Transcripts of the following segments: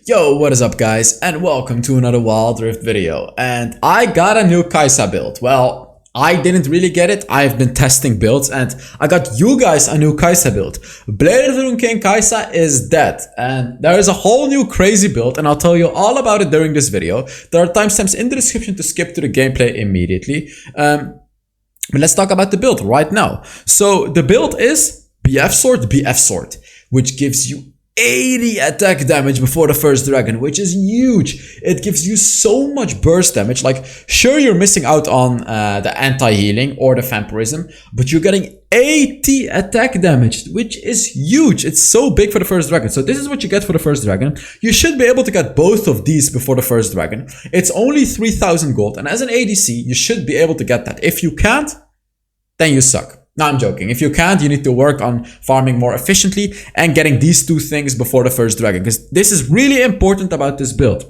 Yo, what is up guys, and welcome to another Wild Rift video. And I got a new Kaisa build. Well, I didn't really get it. I've been testing builds and I got you guys a new Kaisa build. Blade of the Rune King Kaisa is dead, and there is a whole new crazy build, and I'll tell you all about it during this video. There are timestamps in the description to skip to the gameplay immediately. But let's talk about the build right now. So the build is BF Sword, which gives you 80 attack damage before the first dragon, which is huge. It gives you so much burst damage. Like, sure, you're missing out on the anti-healing or the vampirism, but you're getting 80 attack damage, which is huge. It's so big for the first dragon. So this is what you get for the first dragon. You should be able to get both of these before the first dragon. It's only 3,000 gold, and as an ADC, you should be able to get that. If you can't, then you suck. No, I'm joking. If you can't, you need to work on farming more efficiently and getting these two things before the first dragon, because this is really important about this build.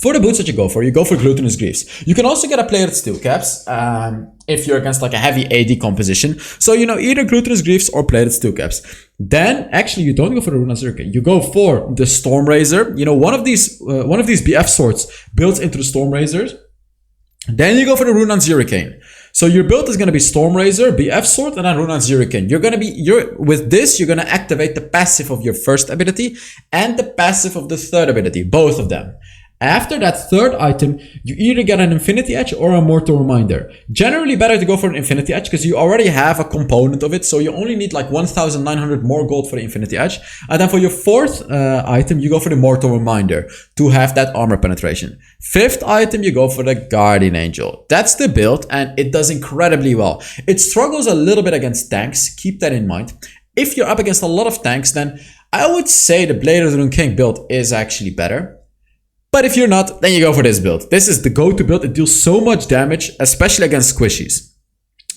For the boots that you go for Glutinous Greaves. You can also get a plated steel caps if you're against like a heavy AD composition. So, you know, either Glutinous Greaves or plated steel caps. Then, actually, you don't go for the Rune Circuit. You go for the Storm Razor. You know, one of these BF swords builds into the Storm Razors. Then you go for the Runan's Hurricane. So your build is going to be Storm Razor, BF Sword, and then Runan's Hurricane. With this, you're going to activate the passive of your first ability and the passive of the third ability, both of them. After that third item, you either get an Infinity Edge or a Mortal Reminder. Generally better to go for an Infinity Edge because you already have a component of it, so you only need like 1,900 more gold for the Infinity Edge. And then for your fourth item, you go for the Mortal Reminder to have that armor penetration. Fifth item, you go for the Guardian Angel. That's the build, and it does incredibly well. It struggles a little bit against tanks, keep that in mind. If you're up against a lot of tanks, then I would say the Blade of the Rune King build is actually better. But if you're not, then you go for this build. This is the go-to build. It deals so much damage, especially against squishies.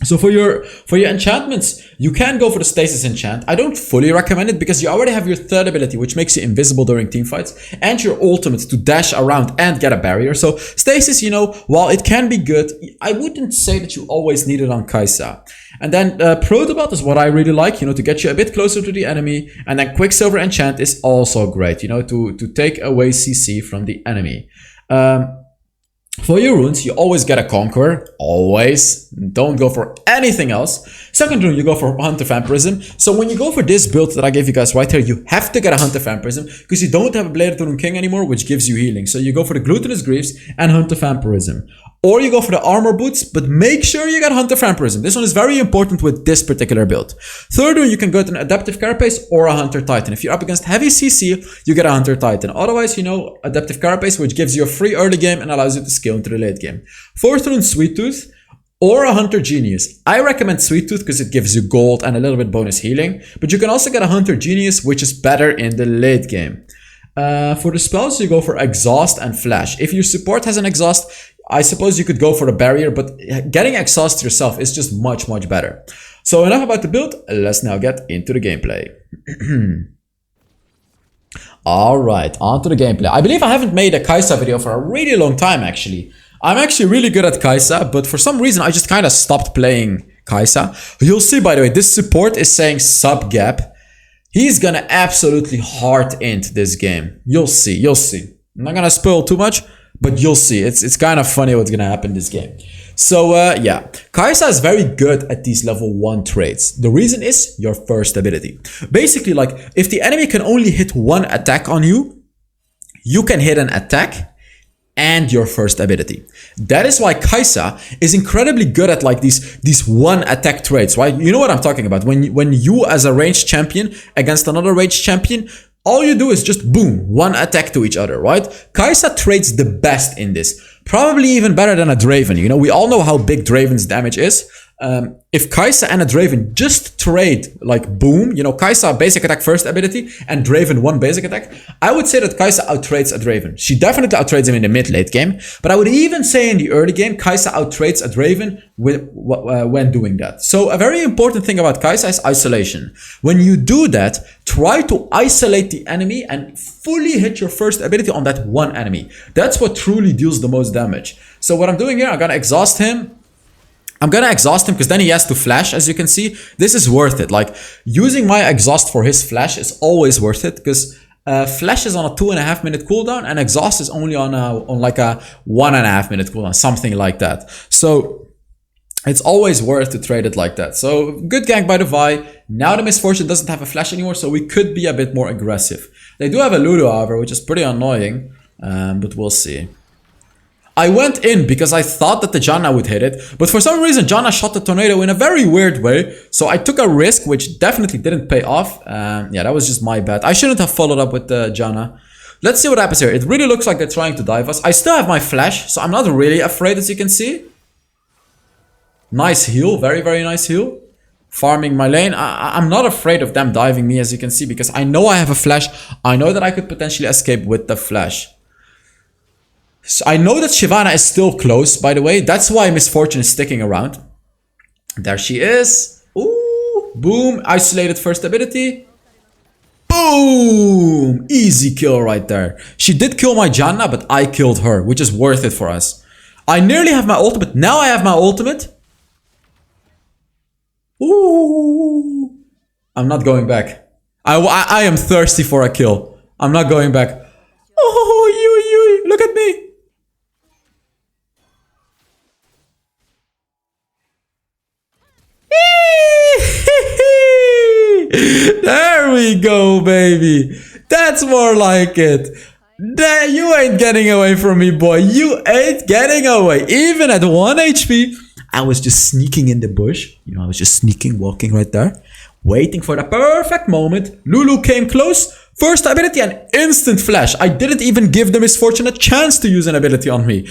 So for your enchantments, you can go for the Stasis enchant. I don't fully recommend it because you already have your third ability, which makes you invisible during team fights, and your ultimate to dash around and get a barrier. So Stasis, you know, while it can be good, I wouldn't say that you always need it on Kaisa. And then Protobelt is what I really like, you know, to get you a bit closer to the enemy. And then Quicksilver enchant is also great, you know, to take away CC from the enemy. For your runes, you always get a Conqueror. Always. Don't go for anything else. Second rune, you go for Hunter Vampirism. So when you go for this build that I gave you guys right here, you have to get a Hunter Vampirism because you don't have a Blade of the Rune King anymore, which gives you healing. So you go for the Glutinous Greaves and Hunter Vampirism. Or you go for the Armor Boots, but make sure you get Hunter Vampirism. This one is very important with this particular build. Third one, you can go to an Adaptive Carapace or a Hunter Titan. If you're up against heavy CC, you get a Hunter Titan. Otherwise, you know, Adaptive Carapace, which gives you a free early game and allows you to scale into the late game. Fourth rune, Sweet Tooth or a Hunter Genius. I recommend Sweet Tooth because it gives you gold and a little bit bonus healing. But you can also get a Hunter Genius, which is better in the late game. For the spells, you go for Exhaust and Flash. If your support has an Exhaust, I suppose you could go for the barrier, but getting Exhaust yourself is just much, much better. So enough about the build, let's now get into the gameplay. Alright, on to the gameplay. I believe I haven't made a Kaisa video for a really long time, actually. I'm actually really good at Kaisa, but for some reason I just kind of stopped playing Kaisa. You'll see, by the way, this support is saying sub gap. He's gonna absolutely heart int this game. You'll see, you'll see. I'm not gonna spoil too much, but you'll see. It's kind of funny what's gonna happen this game. So yeah, Kaisa is very good at these level 1 traits. The reason is your first ability. Basically, like, if the enemy can only hit one attack on you, you can hit an attack and your first ability. That is why Kaisa is incredibly good at like these one attack traits, right? You know what I'm talking about. When you as a ranged champion against another ranged champion, all you do is just boom, one attack to each other, right? Kaisa trades the best in this. Probably even better than a Draven. You know, we all know how big Draven's damage is. If Kaisa and a Draven just trade like boom, you know, Kaisa basic attack first ability and Draven one basic attack, I would say that Kaisa outtrades a Draven. She definitely outtrades him in the mid-late game, but I would even say in the early game, Kaisa outtrades a Draven when doing that. So a very important thing about Kaisa is isolation. When you do that, try to isolate the enemy and fully hit your first ability on that one enemy. That's what truly deals the most damage. So what I'm doing here, I'm gonna exhaust him. I'm gonna exhaust him because then he has to flash, as you can see. This is worth it. Like, using my exhaust for his flash is always worth it because Flash is on a 2.5 minute cooldown, and Exhaust is only on like a 1.5 minute cooldown, something like that. So it's always worth to trade it like that. So good gank by the Vi. Now the Misfortune doesn't have a flash anymore, so we could be a bit more aggressive. They do have a Lulu, however, which is pretty annoying, but we'll see. I went in because I thought that the Janna would hit it, but for some reason Janna shot the tornado in a very weird way, so I took a risk which definitely didn't pay off. Yeah, that was just my bad. I shouldn't have followed up with the Janna. Let's see what happens here. It really looks like they're trying to dive us. I still have my flash, so I'm not really afraid, as you can see. Nice heal, very, very nice heal. Farming my lane. I'm not afraid of them diving me, as you can see, because I know I have a flash. I know that I could potentially escape with the flash. So I know that Shyvana is still close, by the way. That's why Misfortune is sticking around. There she is. Ooh, boom. Isolated first ability. Boom! Easy kill right there. She did kill my Janna, but I killed her, which is worth it for us. I nearly have my ultimate. Now I have my ultimate. Ooh. I'm not going back. I am thirsty for a kill. I'm not going back. Oh, you, look at me. There we go, baby. That's more like it. You ain't getting away from me, boy. You ain't getting away. Even at 1 HP, I was just sneaking in the bush. You know, I was just sneaking, walking right there, waiting for the perfect moment. Lulu came close. First ability and instant flash. I didn't even give the Misfortune a chance to use an ability on me.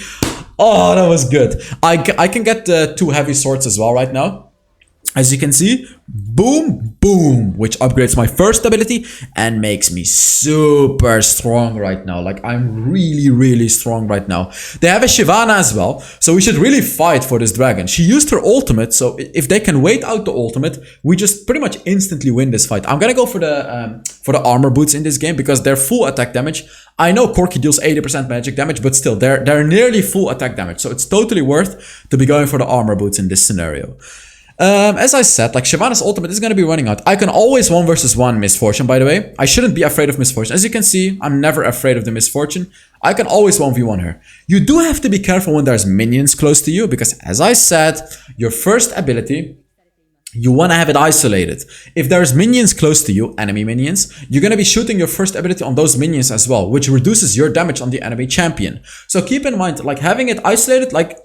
Oh, that was good. I can get the 2 heavy swords as well right now. As you can see, boom, boom, which upgrades my first ability and makes me super strong right now. Like, I'm really, really strong right now. They have a Shyvana as well, so we should really fight for this dragon. She used her ultimate, so if they can wait out the ultimate, we just pretty much instantly win this fight. I'm gonna go for the armor boots in this game because they're full attack damage. I know Corki deals 80% magic damage, but still, they're nearly full attack damage, so it's totally worth to be going for the armor boots in this scenario. As I said, like, Shyvana's ultimate is going to be running out. I can always 1 versus 1 Misfortune, by the way. I shouldn't be afraid of Misfortune. As you can see, I'm never afraid of the Misfortune. I can always 1v1 her. You do have to be careful when there's minions close to you, because as I said, your first ability, you want to have it isolated. If there's minions close to you, enemy minions, you're going to be shooting your first ability on those minions as well, which reduces your damage on the enemy champion. So keep in mind, like, having it isolated like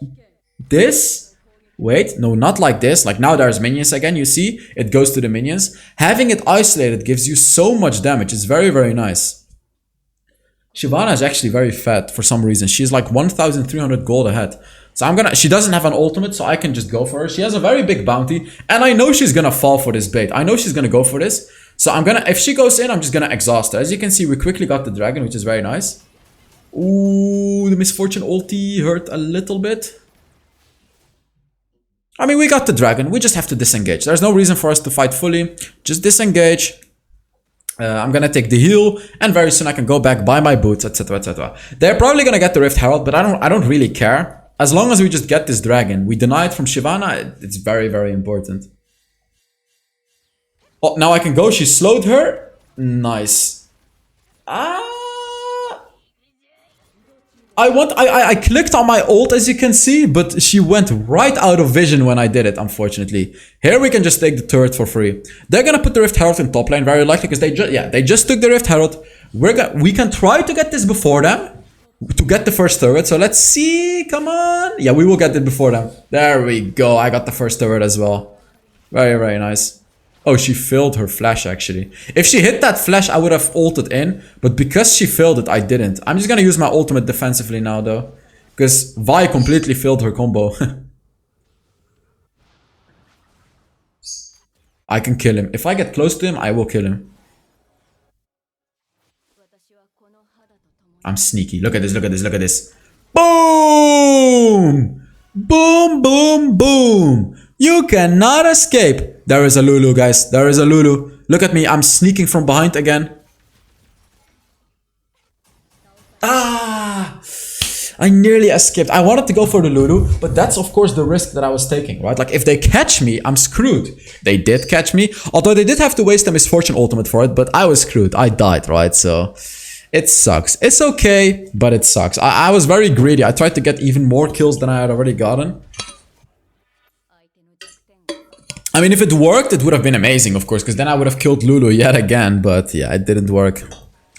this. Wait, no, not like this. Like, now there's minions again, you see? It goes to the minions. Having it isolated gives you so much damage. It's very, very nice. Shyvana is actually very fat for some reason. She's like 1,300 gold ahead. So she doesn't have an ultimate, so I can just go for her. She has a very big bounty, and I know she's gonna fall for this bait. I know she's gonna go for this. So if she goes in, I'm just gonna exhaust her. As you can see, we quickly got the dragon, which is very nice. Ooh, the Misfortune ulti hurt a little bit. I mean, we got the dragon. We just have to disengage. There's no reason for us to fight fully. Just disengage. I'm gonna take the heal, and very soon I can go back, buy my boots, etc, etc. They're probably gonna get the Rift Herald, but I don't really care. As long as we just get this dragon. We deny it from Shyvana. It's very, very important. Oh, now I can go. She slowed her. Nice. I clicked on my ult, as you can see, but she went right out of vision when I did it, unfortunately. Here we can just take the turret for free. They're gonna put the Rift Herald in top lane, very likely, because they just took the Rift Herald. We can try to get this before them, to get the first turret. So let's see, come on. Yeah, we will get it before them. There we go, I got the first turret as well. Very, very nice. Oh, she failed her flash, actually. If she hit that flash, I would have ulted in. But because she failed it, I didn't. I'm just gonna use my ultimate defensively now, though. Because Vi completely failed her combo. I can kill him. If I get close to him, I will kill him. I'm sneaky. Look at this, look at this, look at this. Boom! Boom, boom, boom! You cannot escape. There is a Lulu, guys. There is a Lulu. Look at me. I'm sneaking from behind again. I nearly escaped. I wanted to go for the Lulu, but that's of course the risk that I was taking, right? Like if they catch me, I'm screwed. They did catch me, although they did have to waste a misfortune ultimate for it, but I was screwed. I died, right? So it sucks. It's okay, but it sucks. I was very greedy. I tried to get even more kills than I had already gotten. I mean, if it worked, it would have been amazing, of course, because then I would have killed Lulu yet again, but yeah, it didn't work.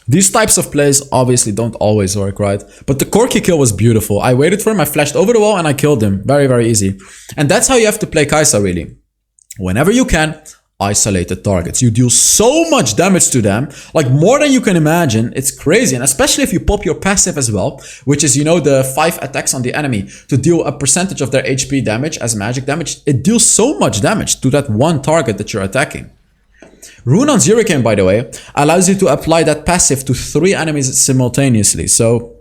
These types of plays obviously don't always work, right? But the Corki kill was beautiful. I waited for him, I flashed over the wall, and I killed him. Very, very easy. And that's how you have to play Kaisa, really. Whenever you can, isolate the targets. You deal so much damage to them, like more than you can imagine. It's crazy, and especially if you pop your passive as well, which is, you know, the 5 attacks on the enemy to deal a percentage of their HP damage as magic damage. It deals so much damage to that one target that you're attacking. Runon's Hurricane, by the way, allows you to apply that passive to 3 enemies simultaneously. So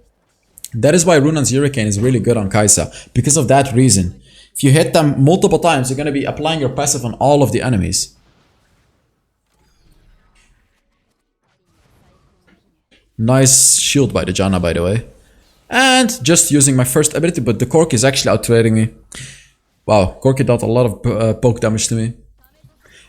that is why Runon's Hurricane is really good on Kaisa, because of that reason. If you hit them multiple times, you're going to be applying your passive on all of the enemies. Nice shield by the Janna, by the way. And just using my first ability, but the Corki is actually outtrading me. Wow, Corki dealt a lot of poke damage to me.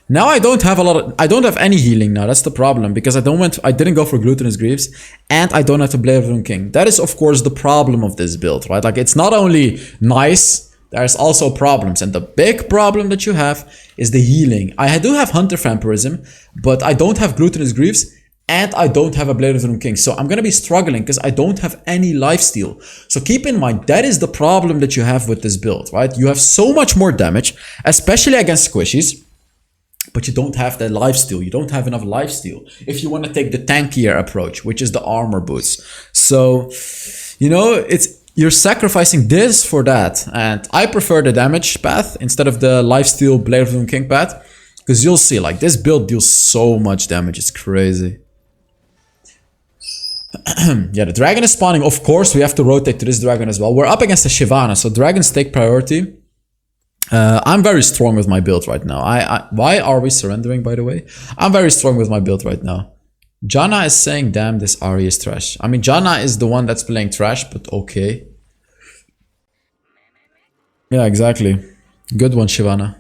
Now I don't have any healing now. That's the problem, because I didn't go for Glutinous Greaves, and I don't have the Blade of Rune King. That is of course the problem of this build, right? Like it's not only nice, there's also problems, and the big problem that you have is the healing. I do have Hunter Vampirism, but I don't have Glutinous Greaves, and I don't have a Blade of the Rune King. So I'm gonna be struggling because I don't have any lifesteal. So keep in mind, that is the problem that you have with this build, right? You have so much more damage, especially against squishies, but you don't have that lifesteal. You don't have enough lifesteal if you want to take the tankier approach, which is the armor boots. So, you know, you're sacrificing this for that. And I prefer the damage path instead of the lifesteal Blade of the Rune King path, because you'll see, like, this build deals so much damage. It's crazy. Yeah, the dragon is spawning. Of course, we have to rotate to this dragon as well. We're up against a Shyvana, so dragons take priority. I'm very strong with my build right now. Why are we surrendering, by the way? I'm very strong with my build right now. Janna is saying, damn, this Ahri is trash. I mean, Janna is the one that's playing trash, but okay. Yeah, exactly. Good one, Shyvana.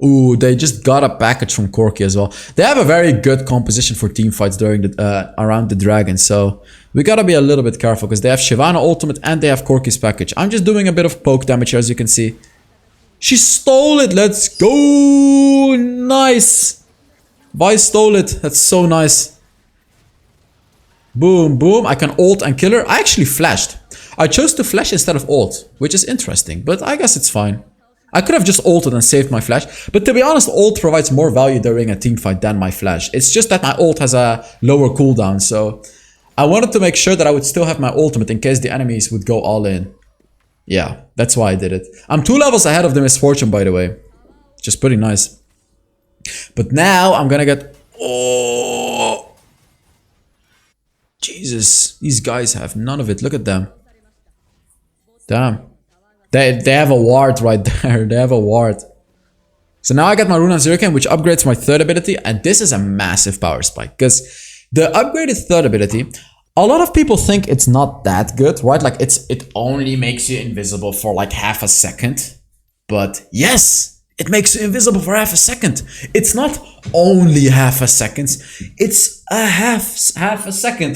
Ooh, they just got a package from Corki as well. They have a very good composition for team fights during the around the dragon, so we gotta be a little bit careful because they have Shyvana ultimate and they have Corki's package. I'm just doing a bit of poke damage here, as you can see. She stole it. Let's go. Nice. Vi stole it. That's so nice. Boom, boom. I can ult and kill her. I actually flashed. I chose to flash instead of ult, which is interesting, but I guess it's fine. I could have just ulted and saved my flash, but to be honest, ult provides more value during a team fight than my flash. It's just that my ult has a lower cooldown, so I wanted to make sure that I would still have my ultimate in case the enemies would go all in. Yeah, that's why I did it. I'm 2 levels ahead of the Misfortune, by the way. Just pretty nice. But now I'm gonna get... Oh! Jesus, these guys have none of it. Look at them. Damn. They have a ward right there. They have a ward. So now I got my Runon's Hurricane, which upgrades my 3rd ability. And this is a massive power spike. Because the upgraded 3rd ability... A lot of people think it's not that good, right? Like it only makes you invisible for like half a second. But yes, it makes you invisible for half a second. It's not only half a second. It's a half a second.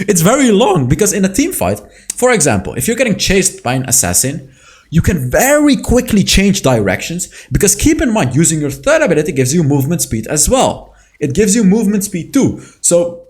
It's very long because in a team fight, for example, if you're getting chased by an assassin, you can very quickly change directions because keep in mind, using your 3rd ability gives you movement speed as well. It gives you movement speed too. So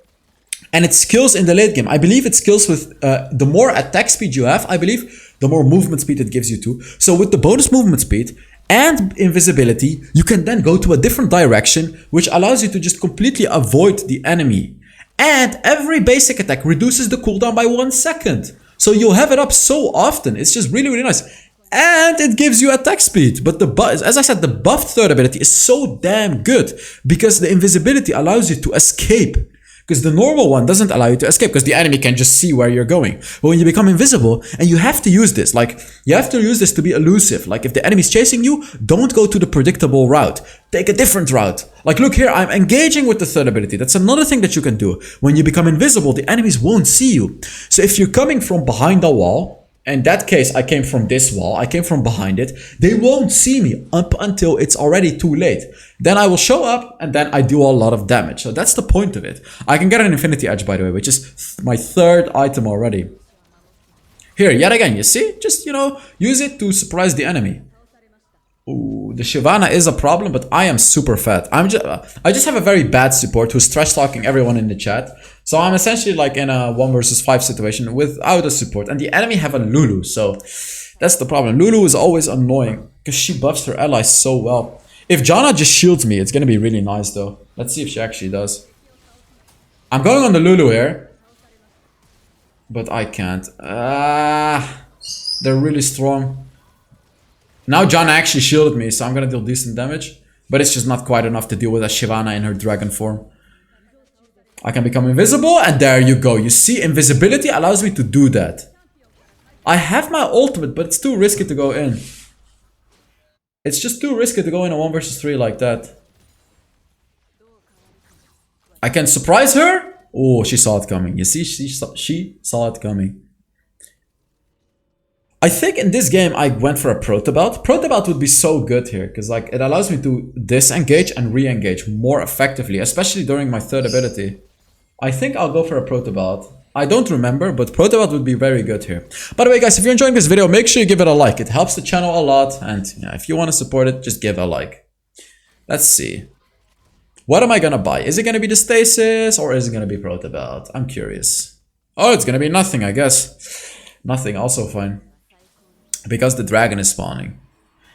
and it skills in the late game. I believe it skills with the more attack speed you have, I believe, the more movement speed it gives you too. So with the bonus movement speed and invisibility, you can then go to a different direction, which allows you to just completely avoid the enemy. And every basic attack reduces the cooldown by 1 second. So you'll have it up so often. It's just really, really nice. And it gives you attack speed. But as I said, the buffed 3rd ability is so damn good because the invisibility allows you to escape. Because the normal one doesn't allow you to escape because the enemy can just see where you're going. But when you become invisible, and you have to use this, like, you have to use this to be elusive. Like, if the enemy's chasing you, don't go to the predictable route. Take a different route. Like, look here, I'm engaging with the third ability. That's another thing that you can do. When you become invisible, the enemies won't see you. So if you're coming from behind a wall, in that case, I came from this wall, I came from behind it, they won't see me up until it's already too late. Then I will show up, and then I do a lot of damage. So that's the point of it. I can get an Infinity Edge, by the way, which is my third item already. Here, yet again, you see? Just, you know, use it to surprise the enemy. Ooh, the Shyvana is a problem, but I am super fat. I just have a very bad support who's trash talking everyone in the chat. So I'm essentially like in a 1 versus 5 situation without a support. And the enemy have a Lulu, so that's the problem. Lulu is always annoying because she buffs her allies so well. If Janna just shields me, it's gonna be really nice though. Let's see if she actually does. I'm going on the Lulu here. But I can't. They're really strong. Now Janna actually shielded me, so I'm gonna deal decent damage. But it's just not quite enough to deal with a Shyvana in her dragon form. I can become invisible, and there you go. You see, invisibility allows me to do that. I have my ultimate, but it's too risky to go in. It's just too risky to go in a 1 versus 3 like that. I can surprise her. Oh, she saw it coming. You see, she saw it coming. I think in this game I went for a Protobelt. Protobelt would be so good here because like it allows me to disengage and re-engage more effectively, especially during my third ability. I think I'll go for a Protobelt. I don't remember, but Protobelt would be very good here. By the way, guys, if you're enjoying this video, make sure you give it a like. It helps the channel a lot, and yeah, if you want to support it, just give a like. Let's see. What am I gonna buy? Is it gonna be the Stasis or is it gonna be Protobelt? I'm curious. Oh, it's gonna be nothing, I guess. Nothing, also fine. Because the dragon is spawning.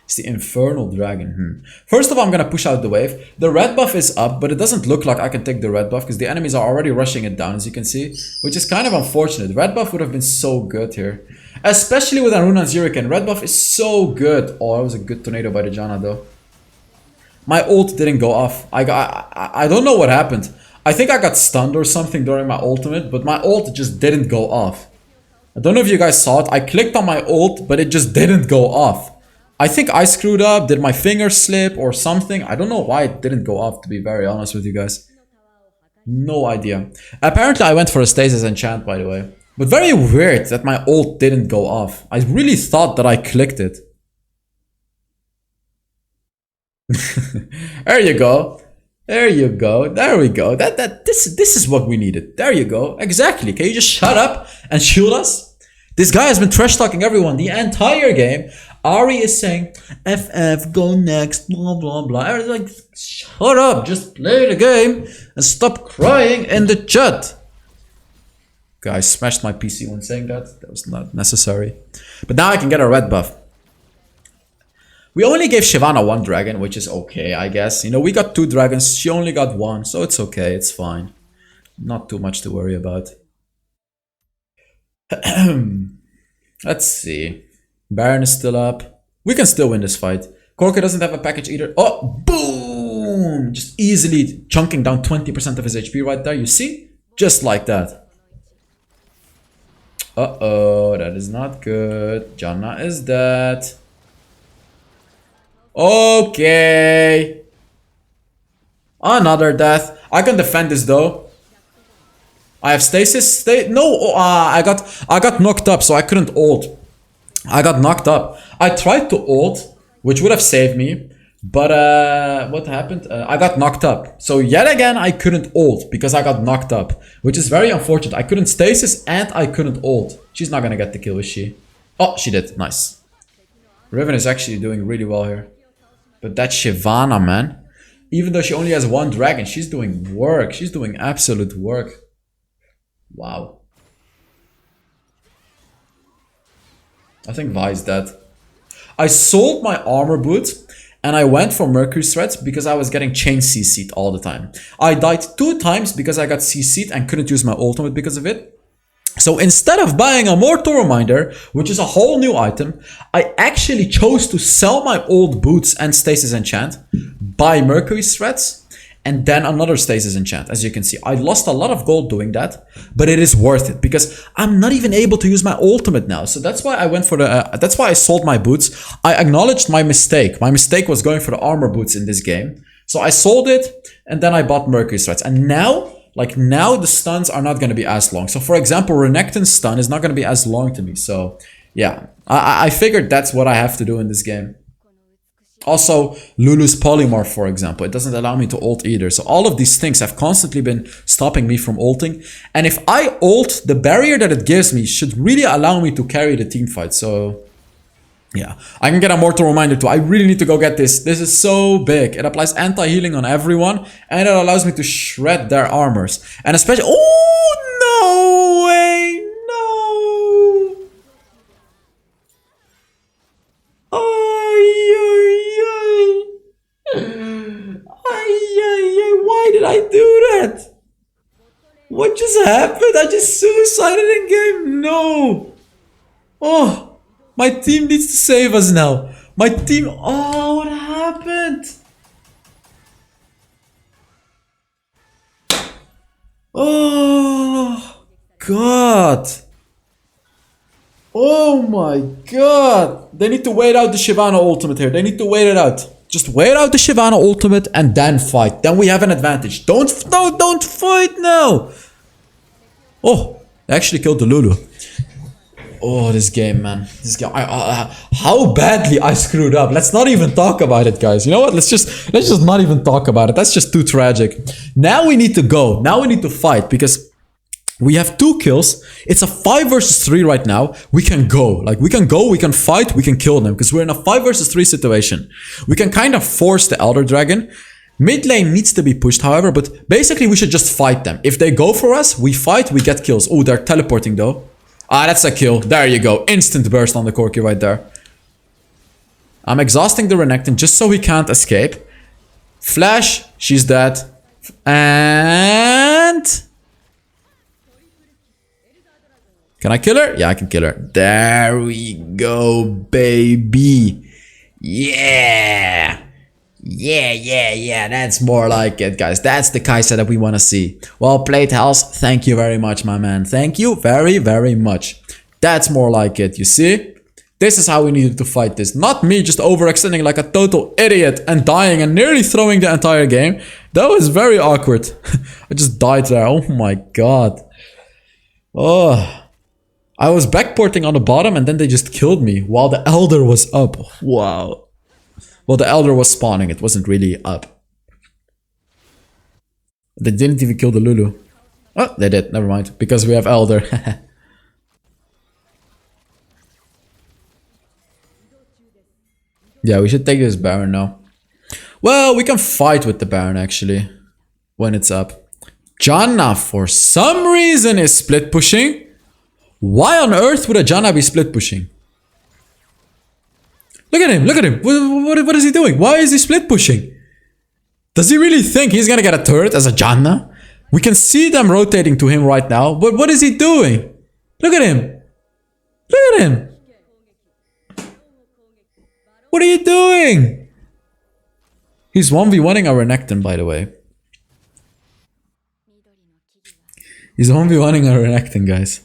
It's the Infernal Dragon. First of all, I'm gonna push out the wave. The red buff is up, but it doesn't look like I can take the red buff because the enemies are already rushing it down, as you can see. Which is kind of unfortunate. Red buff would have been so good here. Especially with Aruna's Hurricane. Red buff is so good. Oh, that was a good tornado by the Janna though. My ult didn't go off. I don't know what happened. I think I got stunned or something during my ultimate, but my ult just didn't go off. I don't know if you guys saw it. I clicked on my ult, but it just didn't go off. I think I screwed up. Did my finger slip or something? I don't know why it didn't go off, to be very honest with you guys. No idea. Apparently, I went for a stasis enchant, by the way. But very weird that my ult didn't go off. I really thought that I clicked it. There you go. There you go. There we go. This is what we needed. There you go. Exactly. Can you just shut up and shield us? This guy has been trash talking everyone the entire game. Ari is saying, FF, go next, blah blah blah. Everyone's like, shut up, just play the game and stop crying in the chat. Guys, smashed my PC when saying that. That was not necessary. But now I can get a red buff. We only gave Shyvana 1 dragon, which is okay, I guess. You know, we got 2 dragons, she only got 1, so it's okay, it's fine. Not too much to worry about. Let's see. Baron is still up. We can still win this fight. Korka doesn't have a package either. Oh, boom! Just easily chunking down 20% of his HP right there, you see? Just like that. Uh-oh, that is not good. Janna is dead. Okay. Another death. I can defend this though. I have stasis. No, I got knocked up, so I couldn't ult. I got knocked up. I tried to ult, which would have saved me, but what happened? I got knocked up. So yet again, I couldn't ult because I got knocked up, which is very unfortunate. I couldn't stasis and I couldn't ult. She's not gonna get the kill, is she? Oh, she did. Nice. Riven is actually doing really well here. But that Shyvana, man. Even though she only has 1 dragon, she's doing work. She's doing absolute work. Wow. I think Vi is dead. I sold my armor boots and I went for Mercury threats because I was getting chain CC'd all the time. I died 2 times because I got CC'd and couldn't use my ultimate because of it. So instead of buying a Mortal Reminder, which is a whole new item, I actually chose to sell my old boots and Stasis Enchant, buy Mercury threats, and then another stasis enchant. As you can see, I lost a lot of gold doing that, but it is worth it because I'm not even able to use my ultimate now. So that's why I went for the, that's why I sold my boots. I acknowledged my mistake. My mistake was going for the armor boots in this game. So I sold it and then I bought Mercury Strides. And now, like now the stuns are not going to be as long. So for example, Renekton's stun is not going to be as long to me. So yeah, I figured that's what I have to do in this game. Also, Lulu's Polymorph, for example, it doesn't allow me to ult either. So all of these things have constantly been stopping me from ulting. And if I ult, the barrier that it gives me should really allow me to carry the team fight. So yeah, I can get a Mortal Reminder too. I really need to go get this. This is so big. It applies anti-healing on everyone, and it allows me to shred their armors. And especially, oh no way, no! Why did I do that? What just happened? I just suicided in game. No. Oh. My team needs to save us now. My team... Oh, what happened? Oh, God. Oh my God. They need to wait out the Shyvana ultimate here. They need to wait it out. Just wait out the Shyvana ultimate and then fight. Then we have an advantage. Don't fight now. Oh, they actually killed the Lulu. Oh, this game, man. This game. How badly I screwed up. Let's not even talk about it, guys. You know what? Let's just not even talk about it. That's just too tragic. Now we need to go. Now we need to fight because we have 2 kills. It's a 5 versus 3 right now. We can go. Like, we can go, we can fight, we can kill them because we're in a 5 versus 3 situation. We can kind of force the Elder Dragon. Mid lane needs to be pushed, however, but basically we should just fight them. If they go for us, we fight, we get kills. Oh, they're teleporting though. Ah, that's a kill. There you go. Instant burst on the Corki right there. I'm exhausting the Renekton just so he can't escape. Flash, she's dead. And... Can I kill her? Yeah, I can kill her. There we go, baby. Yeah. Yeah. That's more like it, guys. That's the Kaisa that we want to see. Well played, Hells. Thank you very much, my man. Thank you very, very much. That's more like it, you see? This is how we needed to fight this. Not me just overextending like a total idiot and dying and nearly throwing the entire game. That was very awkward. I just died there. Oh my God. Oh. I was backporting on the bottom and then they just killed me while the Elder was up. Wow. Well, the Elder was spawning. It wasn't really up. They didn't even kill the Lulu. Oh, they did. Never mind. Because we have Elder. Yeah, we should take this Baron now. Well, we can fight with the Baron actually. When it's up. Janna, for some reason, is split pushing. Why on earth would a Janna be split pushing? Look at him, look at him. What is he doing? Why is he split pushing? Does he really think he's gonna get a turret as a Janna? We can see them rotating to him right now, but what is he doing? Look at him. Look at him. What are you doing? He's 1v1ing a Renekton, by the way. He's 1v1ing a Renekton, guys.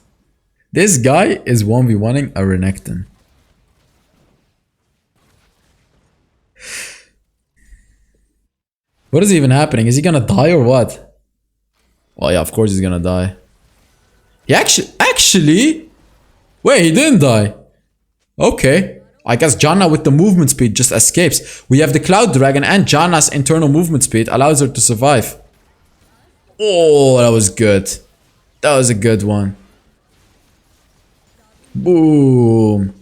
This guy is 1v1ing a Renekton. What is even happening? Is he gonna die or what? Well, yeah, of course he's gonna die. He actually... Wait, he didn't die. Okay. I guess Janna with the movement speed just escapes. We have the Cloud Dragon and Janna's internal movement speed allows her to survive. Oh, that was good. That was a good one. Boom.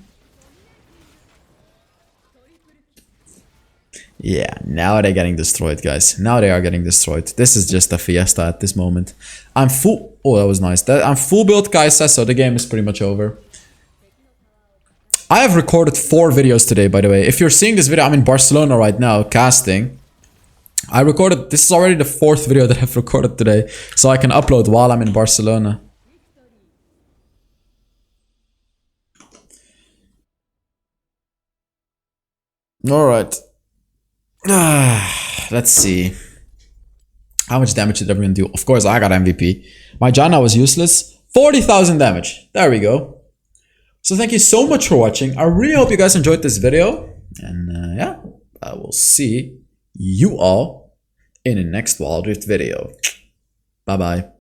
Yeah, now they're getting destroyed, guys. Now they are getting destroyed. This is just a fiesta at this moment. I'm full... Oh, that was nice. I'm full build Kaisa, so the game is pretty much over. I have recorded 4 videos today, by the way. If you're seeing this video, I'm in Barcelona right now, casting. I recorded... This is already the 4th video that I've recorded today, so I can upload while I'm in Barcelona. Alright. Let's see. How much damage did everyone do? Of course, I got MVP. My Janna was useless. 40,000 damage. There we go. So thank you so much for watching. I really hope you guys enjoyed this video. And yeah, I will see you all in the next Wild Rift video. Bye bye.